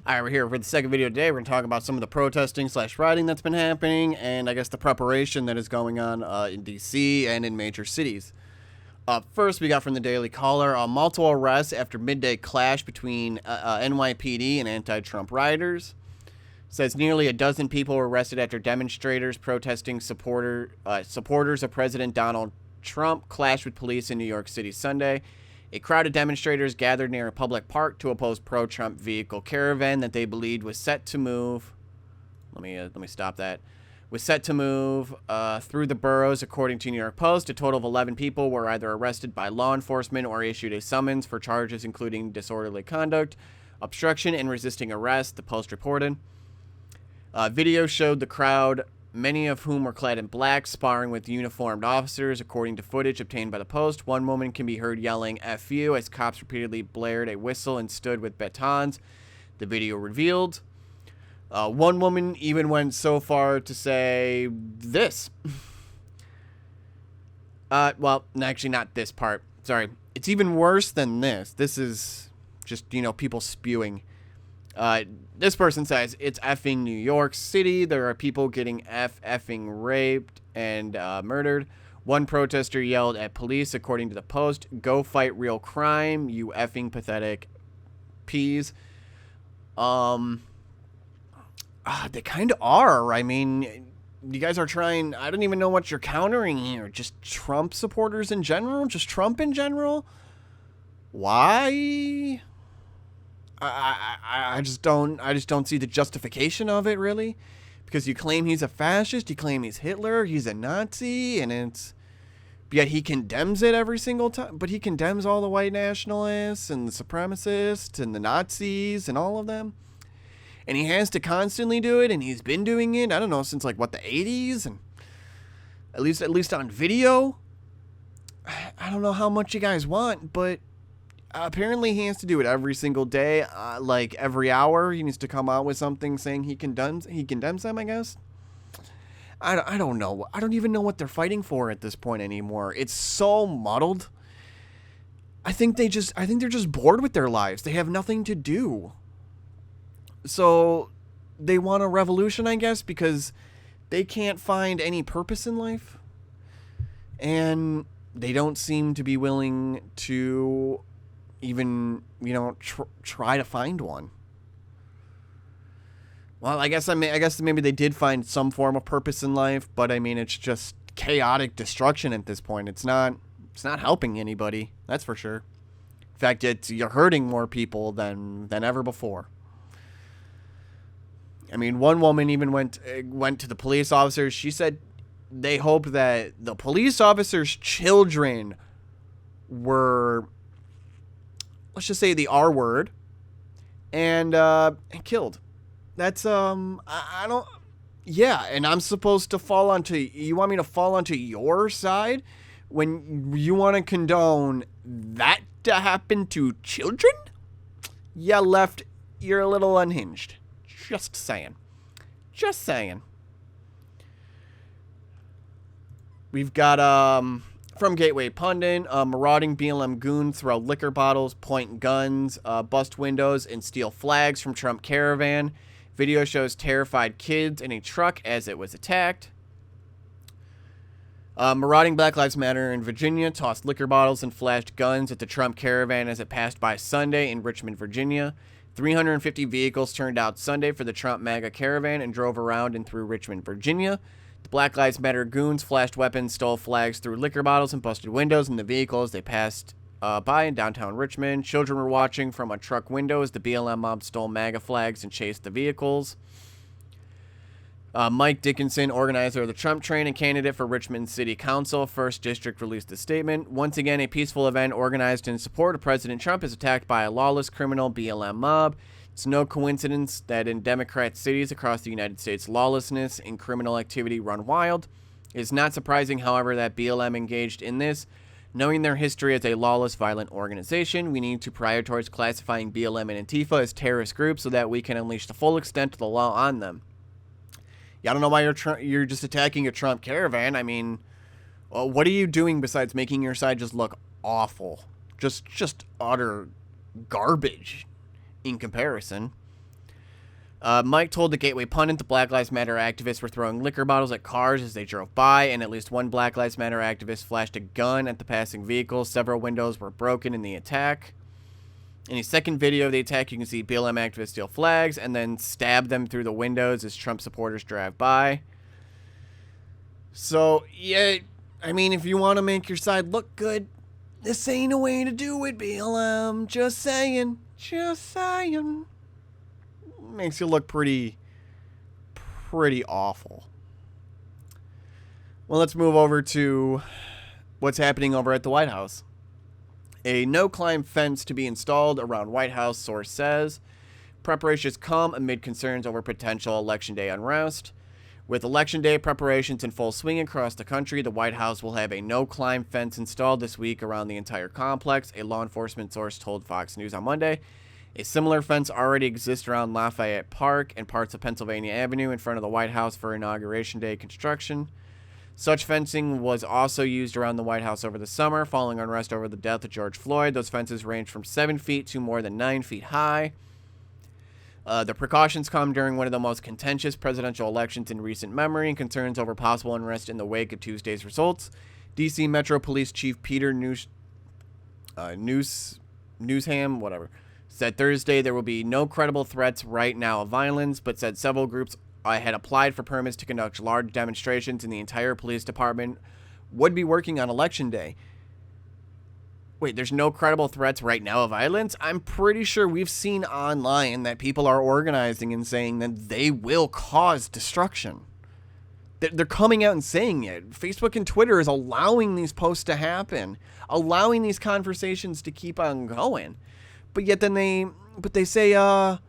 Alright, we're here for the second video today. We're going to talk about some of the protesting / rioting that's been happening, and I guess the preparation that is going on in DC and in major cities. First, we got from the Daily Caller, multiple arrests after midday clash between NYPD and anti-Trump rioters. Says nearly a dozen people were arrested after demonstrators protesting supporters of President Donald Trump clashed with police in New York City Sunday. A crowd of demonstrators gathered near a public park to oppose pro-Trump vehicle Caravan that they believed was set to move. Let me stop that. Was set to move through the boroughs, according to New York Post. A total of 11 people were either arrested by law enforcement or issued a summons for charges including disorderly conduct, obstruction, and resisting arrest, the Post reported. Video showed the crowd, many of whom were clad in black, sparring with uniformed officers, according to footage obtained by the Post. One woman can be heard yelling "F you" as cops repeatedly blared a whistle and stood with batons, the video revealed. One woman even went so far to say this. Well, actually not this part. Sorry. It's even worse than this. This is just, people spewing. This person says, "It's effing New York City. There are people getting effing raped and murdered." One protester yelled at police, according to the Post, "Go fight real crime, you effing pathetic peas." They kind of are. I mean, you guys are trying. I don't even know what you're countering here. Just Trump supporters in general? Just Trump in general? Why? I just don't see the justification of it, really, because you claim he's a fascist, you claim he's Hitler, he's a Nazi, and yet he condemns it every single time. But he condemns all the white nationalists and the supremacists and the Nazis and all of them, and he has to constantly do it, and he's been doing it. I don't know, since like the 80s, and at least on video. I don't know how much you guys want, but apparently he has to do it every single day, like every hour. He needs to come out with something saying he condemns them, I guess. I don't know. I don't even know what they're fighting for at this point anymore. It's so muddled. I think they're just bored with their lives. They have nothing to do. So they want a revolution, I guess, because they can't find any purpose in life. And they don't seem to be willing to even, try to find one. Well, I guess maybe they did find some form of purpose in life, but I mean, it's just chaotic destruction at this point. It's not helping anybody. That's for sure. In fact, you're hurting more people than ever before. I mean, one woman even went to the police officers. She said they hoped that the police officers' children were, let's just say, the R word, and killed. That's I don't. Yeah, and I'm supposed to fall onto. You want me to fall onto your side when you want to condone that to happen to children? Yeah, left. You're a little unhinged. Just saying. Just saying. We've got from Gateway Pundit, marauding BLM goons throw liquor bottles, point guns, bust windows, and steal flags from Trump Caravan. Video shows terrified kids in a truck as it was attacked. Marauding Black Lives Matter in Virginia tossed liquor bottles and flashed guns at the Trump Caravan as it passed by Sunday in Richmond, Virginia. 350 vehicles turned out Sunday for the Trump MAGA Caravan and drove around and through Richmond, Virginia. The Black Lives Matter goons flashed weapons, stole flags, threw liquor bottles, and busted windows in the vehicles they passed by in downtown Richmond. Children were watching from a truck window as the BLM mob stole MAGA flags and chased the vehicles. Mike Dickinson, organizer of the Trump Train and candidate for Richmond City Council, 1st District, released a statement. Once again, a peaceful event organized in support of President Trump is attacked by a lawless criminal BLM mob. It's no coincidence that in Democrat cities across the United States, lawlessness and criminal activity run wild. It is not surprising, however, that BLM engaged in this. Knowing their history as a lawless, violent organization, we need to prioritize classifying BLM and Antifa as terrorist groups so that we can unleash the full extent of the law on them. Yeah, I don't know why you're just attacking a Trump Caravan. I mean, what are you doing besides making your side just look awful? Just utter garbage in comparison. Mike told the Gateway Pundit the Black Lives Matter activists were throwing liquor bottles at cars as they drove by, and at least one Black Lives Matter activist flashed a gun at the passing vehicle. Several windows were broken in the attack. In a second video of the attack, you can see BLM activists steal flags and then stab them through the windows as Trump supporters drive by. So, yeah, I mean, if you want to make your side look good, this ain't a way to do it, BLM. Just saying. Just saying. Makes you look pretty awful. Well, let's move over to what's happening over at the White House. A no-climb fence to be installed around White House, source says. Preparations come amid concerns over potential Election Day unrest. With Election Day preparations in full swing across the country, the White House will have a no-climb fence installed this week around the entire complex, a law enforcement source told Fox News on Monday. A similar fence already exists around Lafayette Park and parts of Pennsylvania Avenue in front of the White House for Inauguration Day construction. Such fencing was also used around the White House over the summer, following unrest over the death of George Floyd. Those fences range from 7 feet to more than 9 feet high. The precautions come during one of the most contentious presidential elections in recent memory and concerns over possible unrest in the wake of Tuesday's results. D.C. Metro Police Chief Peter Newsham, said Thursday there will be no credible threats right now of violence, but said several groups had applied for permits to conduct large demonstrations and the entire police department would be working on Election Day. Wait, there's no credible threats right now of violence? I'm pretty sure we've seen online that people are organizing and saying that they will cause destruction. They're coming out and saying it. Facebook and Twitter is allowing these posts to happen, allowing these conversations to keep on going. But yet then they say, the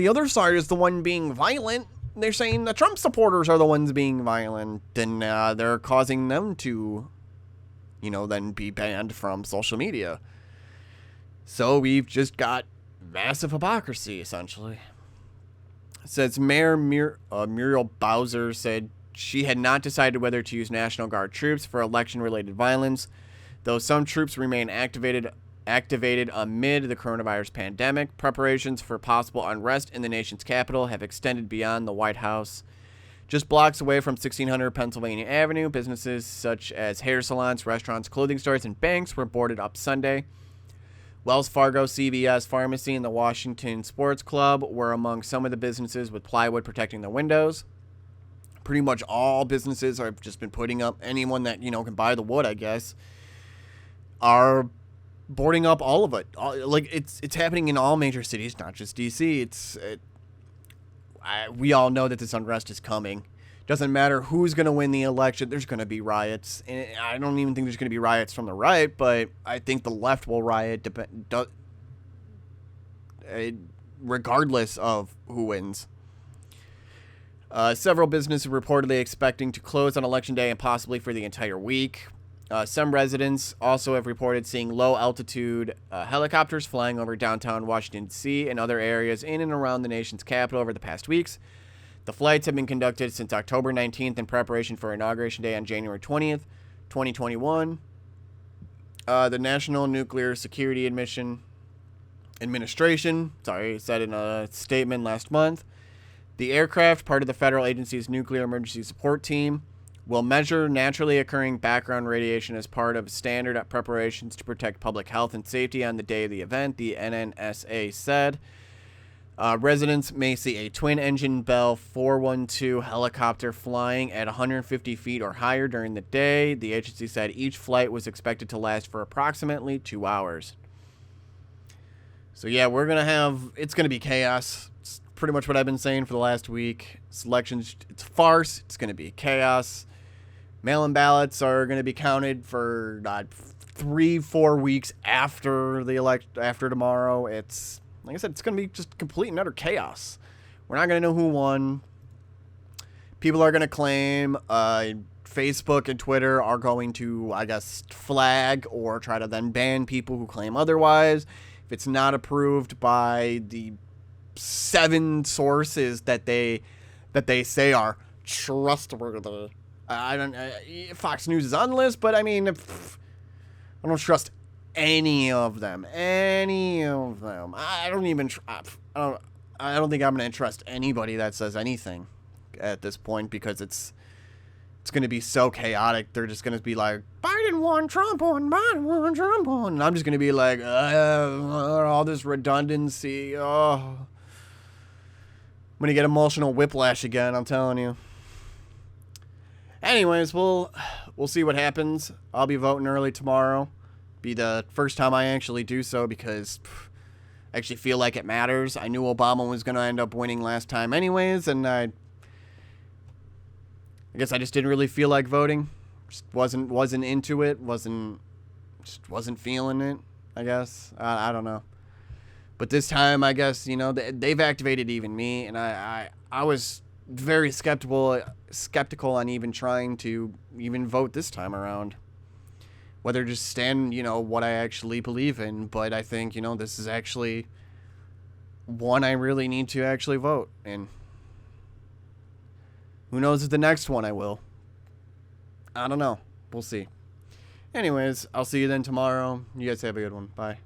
other side is the one being violent. They're saying the Trump supporters are the ones being violent, and they're causing them to, then be banned from social media. So we've just got massive hypocrisy, essentially. It says Mayor Muriel Bowser said she had not decided whether to use National Guard troops for election-related violence, though some troops remain activated amid the coronavirus pandemic. Preparations for possible unrest in the nation's capital have extended beyond the White House. Just blocks away from 1600 Pennsylvania Avenue, businesses such as hair salons, restaurants, clothing stores, and banks were boarded up Sunday. Wells Fargo, CVS Pharmacy, and the Washington Sports Club were among some of the businesses with plywood protecting their windows. Pretty much all businesses have just been putting up, anyone that, can buy the wood, I guess, are boarding up all of it. It's happening in all major cities, not just DC. We all know that this unrest is coming. Doesn't matter who's going to win the election. There's going to be riots. And I don't even think there's going to be riots from the right, but I think the left will riot regardless of who wins. Several businesses are reportedly expecting to close on Election Day and possibly for the entire week. Some residents also have reported seeing low-altitude helicopters flying over downtown Washington, D.C. and other areas in and around the nation's capital over the past weeks. The flights have been conducted since October 19th in preparation for Inauguration Day on January 20th, 2021. The National Nuclear Security Administration said in a statement last month, the aircraft, part of the federal agency's nuclear emergency support team, will measure naturally occurring background radiation as part of standard preparations to protect public health and safety on the day of the event, the NNSA said. Residents may see a twin-engine Bell 412 helicopter flying at 150 feet or higher during the day. The agency said each flight was expected to last for approximately 2 hours. So yeah, it's going to be chaos. It's pretty much what I've been saying for the last week. Elections, it's a farce. It's going to be chaos. Mail-in ballots are going to be counted for 3-4 weeks after the after tomorrow. It's, like I said, it's going to be just complete and utter chaos. We're not going to know who won. People are going to claim. Facebook and Twitter are going to, I guess, flag or try to then ban people who claim otherwise. If it's not approved by the 7 sources that they say are trustworthy. Fox News is on the list, but I mean, I don't trust any of them. I don't I don't think I'm going to trust anybody that says anything at this point, because it's going to be so chaotic. They're just going to be like, Biden won, Trump won, Biden won, Trump won. And I'm just going to be like, all this redundancy. Oh, I'm going to get emotional whiplash again, I'm telling you. Anyways, we'll see what happens. I'll be voting early tomorrow. Be the first time I actually do so, because I actually feel like it matters. I knew Obama was going to end up winning last time anyways, and I guess I just didn't really feel like voting. Just wasn't into it. Wasn't feeling it, I guess. I don't know. But this time, I guess, you know, they've activated even me, and I was very skeptical on even trying to even vote this time around. Whether just stand, you know, what I actually believe in. But I think, you know, this is actually one I really need to actually vote. And who knows if the next one I will. I don't know. We'll see. Anyways, I'll see you then tomorrow. You guys have a good one. Bye.